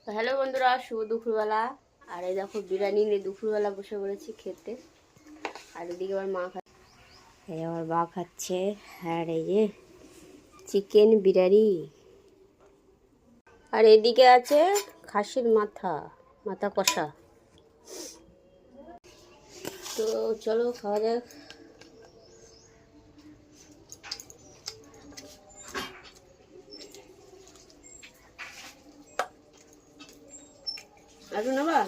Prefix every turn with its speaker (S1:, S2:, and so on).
S1: তো হ্যালো বন্ধুরা, শুভ দুপুরবেলা। আর এই দেখো বিরিয়ানি নিয়ে দুপুরবেলা বসে পড়েছি খেতে। আর এদিকে আমার মা খাচ্ছে, এই আমার মা খাচ্ছে। আর এই যে চিকেন বিরিয়ানি। আর এদিকে আছে খাসির মাথা, মাথা কষা। তো চলো খাওয়া যাক। আসুন আবার।